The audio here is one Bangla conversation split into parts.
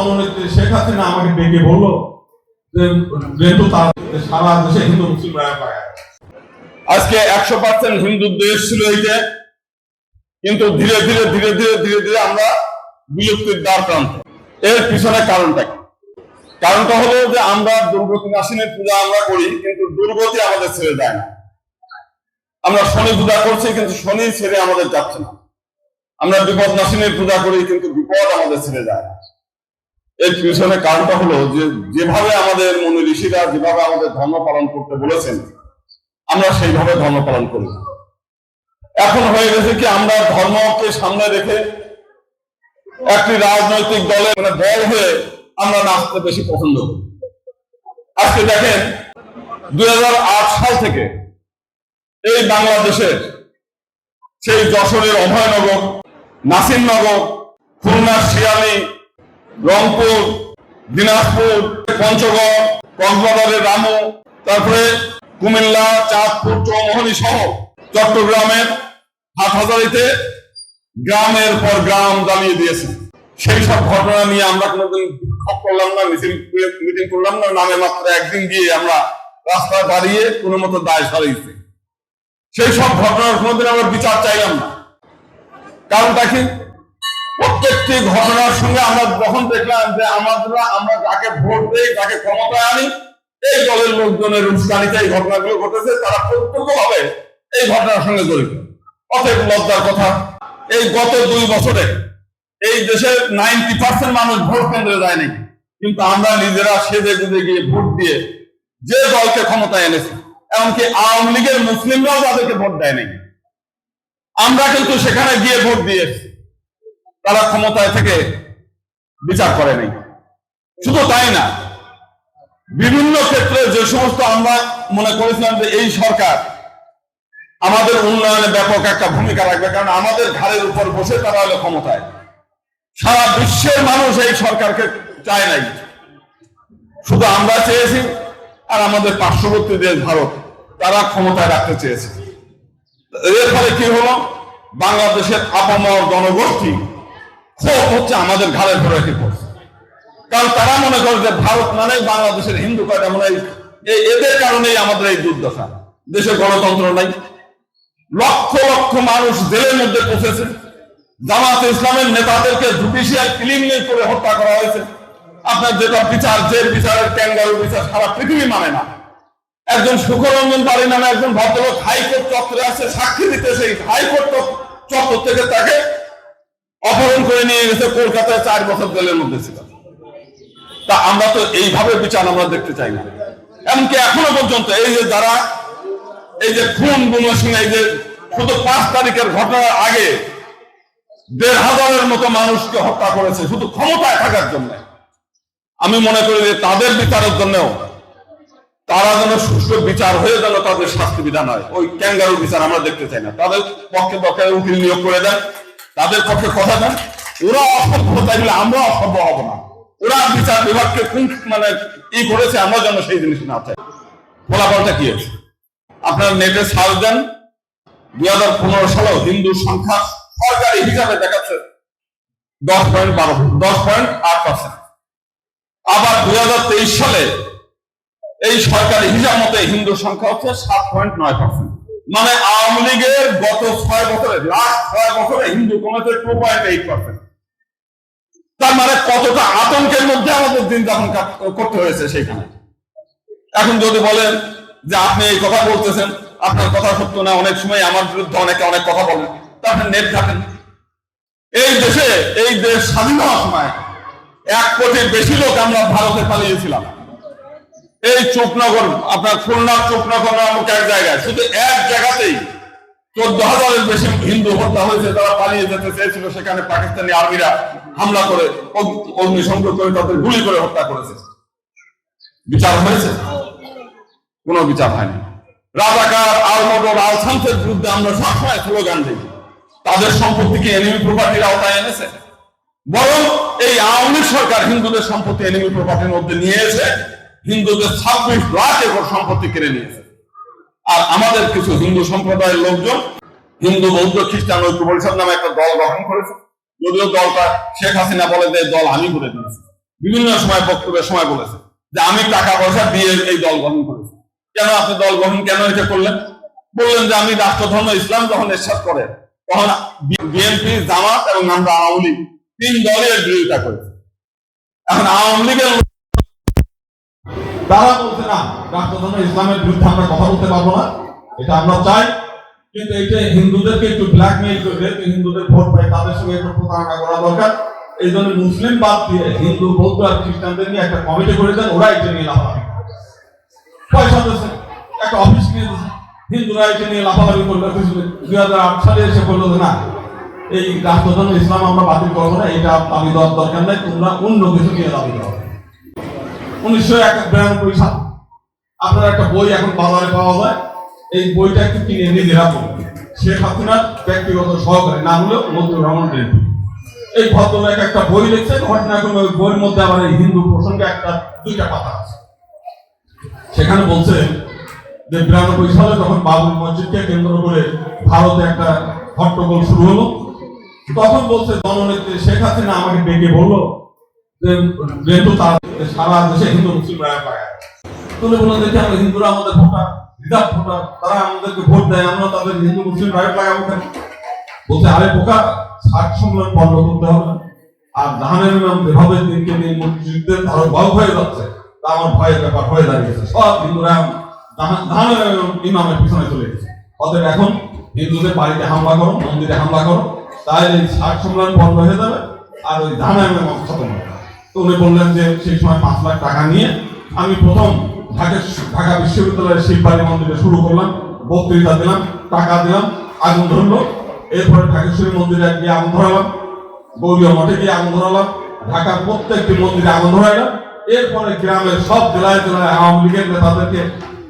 জননেত্রী শেখ হাসিনা আমাকে ডেকে বললো যে যেহেতু তার সারা দেশে হিন্দু মুসলিম রায় পায়, আজকে 100% হিন্দু দেশ ছিল এইটা, কিন্তু ধীরে ধীরে ধীরে ধীরে ধীরে ধীরে আমরা বিলুপ্তির দ্বার প্রান্তে। এর পিছনে কারণটা কি? কারণটা হলো যে আমরা দুর্গতি নাশিনীর পূজা আমরা করি, কিন্তু দুর্গতি আমাদের ছেড়ে যায় না। আমরা শনি পূজা করছি, কিন্তু শনি ছেড়ে আমাদের যাচ্ছে না। আমরা বিপদ নাশিনীর পূজা করি, কিন্তু বিপদ আমাদের ছেড়ে যায় না। এর পিছনে কারণটা হলো যে যেভাবে আমাদের মুনি ঋষিরা যেভাবে আমাদের ধর্ম পালন করতে বলেছেন, আমরা সেইভাবে ধর্ম পালন করি। এখন হয়ে গেছে কি, আমরা ধর্মকে সামনে রেখে একটি রাজনৈতিক দলের দল হয়ে আমরা নাচতে বেশি পছন্দ করি। আজকে দেখেন 2008 সাল থেকে এই বাংলাদেশের সেই যশোরের অভয়নগর, নাসিরনগর, খুলনার শিয়ালী, রংপুর, দিনাজপুর, পঞ্চগড়, কক্সবাজারের রামু, তারপরে কুমিল্লা, চাঁদপুর, চৌমোহনী সহ চট্টগ্রামের হাটহাজারীতে গ্রামের পর গ্রাম জ্বালিয়ে দিয়েছে। সেই সব ঘটনা নিয়ে আমরা কোনোদিন বিক্ষোভ করলাম না, মিটিং করলাম না, নামে মাত্র একদিন গিয়ে আমরা রাস্তায় দাঁড়িয়ে কোনো মতো দায় সারিয়েছি। সেই সব ঘটনার কোনোদিন আমরা বিচার চাইলাম না। কারণটা কি? প্রত্যেকটি ঘটনার সঙ্গে আমরা যখন দেখলাম যে আমরা যাকে ভোট দেই, যাকে ক্ষমতায় আনি, এই দলের লোকজনের উস্কানিতে এই ঘটনাগুলো ঘটেছে, তারা প্রত্যক্ষভাবে এই ঘটনার সঙ্গে জড়িত। অতএব লজ্জার কথা, এই গত 2 বছরে এই দেশের 90% মানুষ ভোট কেন্দ্রে যায়নি, কিন্তু আমরা নিজেরা সেজে গুজে গিয়ে ভোট দিয়ে যে দলকে ক্ষমতায় এনেছি, এমনকি আওয়ামী লীগের মুসলিমরাও তাদেরকে ভোট দেয় নাই, আমরা কিন্তু সেখানে গিয়ে ভোট দিয়েছি। তারা ক্ষমতায় থেকে বিচার করে নাই। শুধু তাই না, বিভিন্ন ক্ষেত্রে যে সমস্ত আমরা মনে করেছিলাম যে এই সরকার আমাদের উন্নয়নে ব্যাপক একটা ভূমিকা রাখবে, কারণ আমাদের ঘাড়ের উপর বসে তারা হলো ক্ষমতায়, সারা বিশ্বের মানুষ এই সরকারকে চায় নাই, শুধু আমরা চেয়েছি। আর আমাদের পার্শ্ববর্তী দেশ ভারত, তারা ক্ষমতায় রাখতে চেয়েছে। এর ফলে কি হলো, বাংলাদেশের আপামর জনগোষ্ঠী ক্ষোভ হচ্ছে আমাদের ঘাড়ের ধরে কি করছে। কারণ তারা মনে করে যে ভারত মানে বাংলাদেশের হিন্দু কয়টা, মানে এদের কারণেই আমাদের এই দুর্দশা। দেশে গণতন্ত্র নাই, লক্ষ লক্ষ মানুষ জেলের মধ্যে পৌঁছেছে, জামাতে ইসলামের নেতাদেরকে জুডিশিয়াল কিলিং করে হত্যা করা হয়েছে। আপনার যেটা বিচার, যে বিচারের ক্যাঙ্গারু বিচার সারা পৃথিবী মানে না। একজন সুখরঞ্জন বাড়ি নামে একজন ভদ্রলোক হাইকোর্ট চত্বরে আছে সাক্ষী দিতে, সেই হাইকোর্ট চত্বর থেকে তাকে অপহরণ করে নিয়ে গেছে, কলকাতায় 4 বছর জেলের মধ্যে ছিল। তা আমরা তো এইভাবে বিচার আমরা দেখতে চাই না। এমনকি এখনো পর্যন্ত এই যে যারা এই যে খুন গুমের সঙ্গে, এই যে শুধু 5 তারিখের ঘটনার আগে 1,500-এর মতো মানুষকে হত্যা করেছে শুধু ক্ষমতায় থাকার জন্য। আমি মনে করি যে তাদের বিচারের জন্যও তারা যেন সুষ্ঠু বিচার হয়ে যেন তাদের শাস্তি বিধান হয়। ওই ক্যাঙ্গারু বিচার আমরা দেখতে চাই না। তাদের পক্ষে উকিল নিয়োগ করে দেন, তাদের পক্ষে কথা দেন। ওরা অসভ্য, তাইলে আমরা অসভ্য হব না। ওরা বিচার বিভাগকে কোন মানে করেছে, আমরা যেন সেই জিনিস না চাই। ফলাফলটা কি হয়েছে আপনারা নেটে সার্চ দেন। 2015 সালেও হিন্দুর সংখ্যা সরকারি হিসাবে দেখাচ্ছে 10.8%। আবার 2023 সালে এই সরকারি হিসাব মতে হিন্দুর সংখ্যা হচ্ছে 7.9%। মানে আওয়ামী লীগের গত 6 বছরে, লাস্ট 6 বছরে হিন্দু কমেছে 2.8%। তার মানে কতটা আতঙ্কের মধ্যে আমাদের দিন যাপন করতে হয়েছে সেইখানে। এখন যদি বলেন যে আপনি এই কথা বলতেছেন, আপনার কথা সত্য না, অনেক সময় আমার বিরুদ্ধে অনেকে অনেক কথা বলেন, তারপরে নেট ঘাটেন। এই দেশ স্বাধীন হওয়ার সময় 1 কোটির বেশি লোক আমরা ভারতে পালিয়েছিলাম। এই চোপনগর, আপনার খুলনার চোপনগর নামক এক জায়গায়, শুধু এক জায়গাতেই 14,000-এর বেশি হিন্দু হত্যা হয়েছে। তারা পালিয়ে যেতে চেয়েছিল, সেখানে পাকিস্তানি আর্মিরা হামলা করে অগ্নিসংযোগ করে তাদের গুলি করে হত্যা করেছে। বিচার হয়েছে? কোনো বিচার হয়নি। রাজাকার, আলমোডর, আলসান্সের বিরুদ্ধে আমরা সবসময় স্লোগান দিই। তাদের সম্পত্তিকে এনিমি প্রপার্টির আওতায় এনেছে, বরং এই আওয়ামী সরকার হিন্দুদের সম্পত্তি এনিমি প্রপার্টির মধ্যে নিয়ে এসে হিন্দুদের 26 লাখ একর সম্পত্তি কেড়ে নিয়েছে। আর আমাদের কিছু হিন্দু সম্প্রদায়ের লোকজন হিন্দু বৌদ্ধ খ্রিস্টান ঐক্য পরিষদ নামে একটা দল গঠন করেছে। যদিও দলটা শেখ হাসিনা বলে যে দল আমি করে দিয়েছি, বিভিন্ন সময় বক্তব্যের সময় বলেছে যে আমি টাকা পয়সা দিয়ে এই দল গঠন করেছি। কেন আপনি দল গঠন কেন এটা করলেন? বললেন যে আমি রাষ্ট্রধর্ম ইসলাম যখন এরশাদ করে তখন বিএনপি, জামাত এবং আমরা আওয়ামী লীগ তিন দলের বিরোধিতা করেছি। এখন আওয়ামী লীগের তারা বলছে না, রাষ্ট্রধর্ম ইসলামের বিরুদ্ধে আমরা কথা বলতে পারবো না, এটা আমরা চাই, কিন্তু এটা হিন্দুদেরকে একটু ব্ল্যাকমেইল করে হিন্দুদের ভোট পাই তাদের সঙ্গে একটু প্রতারণা করা দরকার। এই জন্য মুসলিম বাদ দিয়ে হিন্দু, বৌদ্ধ আর খ্রিস্টানদের নিয়ে একটা কমিটি করে দেন, ওরা এটা নিয়ে লাফালাফি পয়সা দিচ্ছে, একটা অফিস নিয়ে দিচ্ছে, হিন্দুরা এটা নিয়ে লাফালাফি করলো। 2008 সালে এসে বললো যে না, এই রাষ্ট্রধর্ম ইসলাম আমরা বাতিল করবো না, এটা দাবি দেওয়ার দরকার নাই, তোমরা অন্য কিছু নিয়ে দাবি দেওয়া। 1992 সাল আপনার একটা বই এখন বাজারে পাওয়া যায়, এই বইটা একটু কিনে নিজেরা পড়বেন। শেখ হাসিনার ব্যক্তিগত সহকারী, নাম হলো মতিউর রহমান রেড্ডি। এই ভদ্রলোক একটা বই লিখছে, ঘটনাক্রমে ওই বইয়ের মধ্যে আবার এই হিন্দু প্রসঙ্গে দুইটা পাতা আছে। সেখানে বলছে যে 92 সালে যখন বাবরি মসজিদকে কেন্দ্র করে ভারতে একটা হট্টগোল শুরু হলো, তখন বলছে জননেত্রী শেখ হাসিনা আমাকে ডেকে বললো যে যেহেতু তার সারা দেশে হিন্দু মুসলিম রায় পায়, তুমি বললেন দেখি আমরা হিন্দুরা আমাদের ভোটার, রিজার্ভ ভোটার, তারা আমাদেরকে ভোট দেয়, আমরা তাদের হিন্দু মুসলিম রায় লাগাবো কেন? বলছে আরে বোকা, 60 সম্মেলন বন্ধ করতে হবে, আর জাহানের ইমাম যেভাবে দিনকে দিন মুসলিমদের ধারক বাহক হয়ে যাচ্ছে, তা আমার ভয়ের ব্যাপার হয়ে দাঁড়িয়েছে। সব হিন্দুরা জাহানের ইমামের পিছনে চলে গেছে। অতএব এখন হিন্দুদের বাড়িতে হামলা করো, মন্দিরে হামলা করো, তাই এই 60 সম্মেলন বন্ধ হয়ে যাবে আর ওই জাহানের ইমাম খতম হবে। তো উনি বললেন যে সেই সময় 5 লাখ টাকা নিয়ে আমি প্রথম ঢাকা বিশ্ববিদ্যালয়ের শিববাড়ি মন্দিরে শুরু করলাম, বক্তৃতা দিলাম, টাকা দিলাম, আগুন ধরলো। এরপরে ঢাকেশ্বরী মন্দিরে গিয়ে আগুন ধরালাম, গৌরীয় মঠে গিয়ে আগুন ধরালাম, ঢাকার প্রত্যেকটি মন্দিরে আগুন ধরাইলাম। এরপরে গ্রামের সব জেলায় জেলায় আওয়ামী লীগের নেতাদেরকে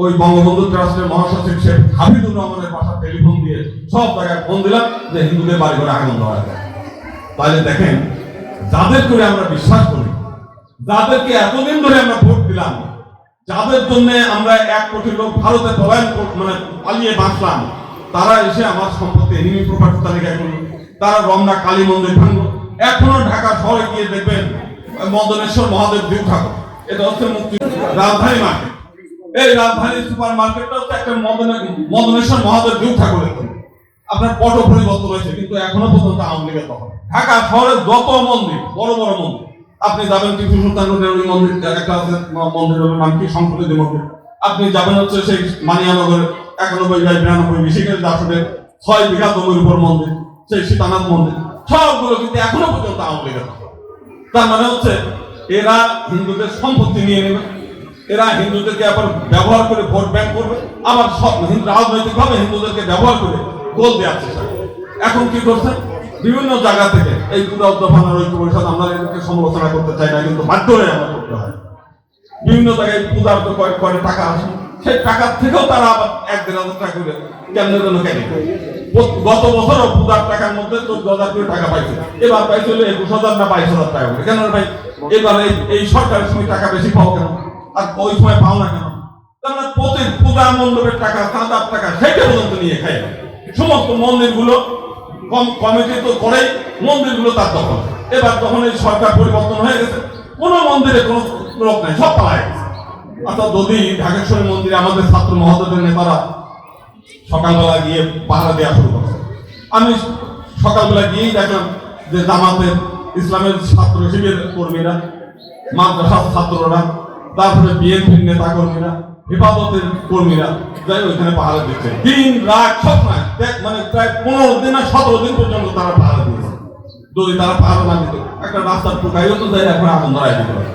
ওই বঙ্গবন্ধু ট্রাস্টের মহাসচিব শেখ হাফিজুর রহমানের বাসায় টেলিফোন দিয়ে সব জায়গায় ফোন দিলাম যে হিন্দুদের বাড়ি ঘরে আগুন ধরা যায়। তাহলে দেখেন, যাদের করে আমরা বিশ্বাস করি, যাদেরকে এতদিন ধরে আমরা ভোট দিলাম, যাদের জন্য আমরা 1 কোটি লোক ভারতে পলায়ন পালিয়ে বাঁচলাম, তারা এসে আমার সম্পত্তি এনিমি প্রপার্টি তালিকায় করলো, তারা রমনা কালী মন্দির ভাঙলো। এখনো ঢাকা শহরে গিয়ে দেখবেন মদনেশ্বর মহাদেব দ্বীপ ঠাকুর, এটা হচ্ছে মুক্তি রাজধানী মার্কেট, এই রাজধানী সুপার মার্কেটটা হচ্ছে একটা মদনেশ্বর মহাদেব দ্বীপ ঠাকুরের। আপনার পট পরিবর্তন হয়েছে, কিন্তু এখনো পর্যন্ত আওয়ামী লীগের দখল। ঢাকা শহরের যত মন্দির, বড় বড় মন্দির, আপনি যাবেন টিপু সুলতান রোডের মন্দির, একটা আছে মন্দিরের নাম কি সংস্কৃতি মন্দির, আপনি যাবেন হচ্ছে সেই মানিয়ানগর 91/92 বিশেষের দাসনের 6 বিঘা জমির উপর মন্দির, সেই সীতানাথ মন্দির, সবগুলো কিন্তু এখনো পর্যন্ত আওয়ামী লীগের দখল। তার মানে হচ্ছে এরা হিন্দুদের সম্পত্তি নিয়ে নেবে, এরা হিন্দুদেরকে আবার ব্যবহার করে ভোট ব্যাংক করবে, আবার রাজনৈতিক ভাবে হিন্দুদেরকে ব্যবহার করে গোল দেওয়ার চেষ্টা করে। এখন কি করছে, বিভিন্ন জায়গা থেকে এই দফানার ঐক্য পরিষদ, আমরা এদেরকে সমালোচনা করতে চাই না, কিন্তু বাধ্য হয়ে আমরা করতে হয়। বিভিন্ন জায়গায় পূজার তো কয়েক টাকা আসে, সেই টাকার থেকেও তারা আবার 1-1.5 টাকা করে কেন্দ্রের জন্য কেন। গত বছরও পূজার টাকার মধ্যে 14,000 করে টাকা পাইছে, এবার পাইছিল 21,000 না 22,000 টাকা করে। কেন ভাই, এবার এই সরকারের সময় টাকা বেশি পাও কেন, আর ওই সময় পাও না কেন? তাহলে প্রতি পূজা মণ্ডপের টাকা, চাঁদার টাকা, সেটা পর্যন্ত নিয়ে খাই। সমস্ত মন্দিরগুলো কমিটি তো করেই, মন্দিরগুলো তার দখল। এবার যখন এই সরকার পরিবর্তন হয়ে গেছে, কোনো মন্দিরে কোনো লোক নাই, সব পালায় গেছে। অর্থাৎ যদি ঢাকেশ্বরী মন্দিরে আমাদের ছাত্র মহোদয়দের নেতারা সকালবেলা গিয়ে পাহারা দেওয়া শুরু করছে, আমি সকালবেলা গিয়েই দেখলাম যে জামাতের ইসলামের ছাত্র শিবিরের কর্মীরা, মাদ্রাসার ছাত্ররা, তারপরে বিএনপির নেতা কর্মীরা, হেফাজতের কর্মীরা যাই ওইখানে পাহারা দিচ্ছে দিন রাত, সব মানে প্রায় 15 দিন না 17 দিন পর্যন্ত তারা পাহারা দিয়েছে। যদি তারা পাহারা না দিত, একটা রাস্তার টুকাইও তো যাই এখন আগুন ধরাই দিতে পারে।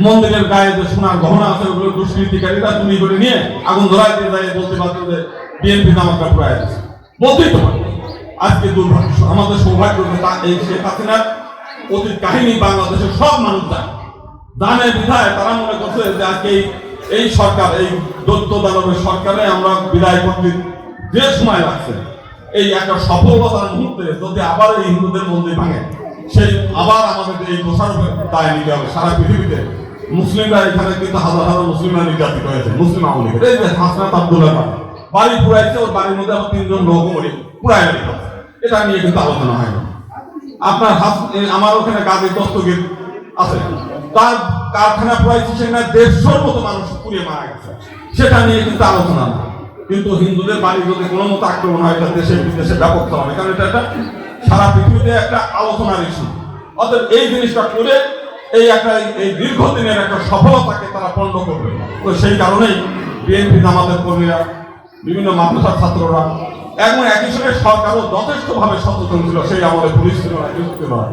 মন্দিরের গায়ে যে সোনার গহনা আছে, ওগুলো দুষ্কৃতিকারীরা চুরি করে নিয়ে আগুন ধরাই দিয়ে যায়, বলতে পারতো যে বিএনপি জামাতটা পুরাই দিচ্ছে, বলতেই তো পারে। আজকে দুর্ভাগ্য, আমাদের সৌভাগ্য যে এই শেখ হাসিনার অতীত কাহিনী বাংলাদেশের সব মানুষ জানে বিধায় তারা মনে করছে যে আজকে এই সরকার, এই দৈত্য দানবের সরকারে আমরা বিদায় করতে যে সময় লাগছে, এই একটা সফলতার মুহূর্তে যদি আবার এই হিন্দুদের মন্দির ভাঙে, সেই আবার আমাদের এই দোষারোপের দায় নিতে হবে। সারা পৃথিবীতে মুসলিমরা, এখানে কিন্তু হাজার হাজার মুসলিমরা নির্যাতিত হয়েছে, মুসলিম আওয়ামী লীগের। এই যে হাসনাত আব্দুল্লাহ বাড়ি পুরাইছে, ওর বাড়ির মধ্যে আবার 3 জন লোক পুরাই এটা নিয়ে কিন্তু আলোচনা হয় না। আপনার আমার ওখানে গাজী দস্তগীর আছে, তার কারখানা প্রায় সেখানে 150 মতো মানুষ পুড়ে মারা গেছে, সেটা নিয়ে কিন্তু আলোচনা না। কিন্তু হিন্দুদের বাড়ি যদি কোনো মতো আক্রমণ হয়, এটা দেশে বিদেশে ব্যাপক হবে, কারণ এটা একটা সারা পৃথিবীতে একটা আলোচনার ইস্যু। অর্থাৎ এই জিনিসটা করে এই দীর্ঘদিনের একটা সফলতাকে তারা পণ্ড করবে। তো সেই কারণেই বিএনপি জামাতের কর্মীরা, বিভিন্ন মাদ্রাসার ছাত্ররা এবং একই সঙ্গে সরকারও যথেষ্টভাবে সচেতন ছিল। সেই আমলে পুলিশ ছিল না, কিছু ছিল না,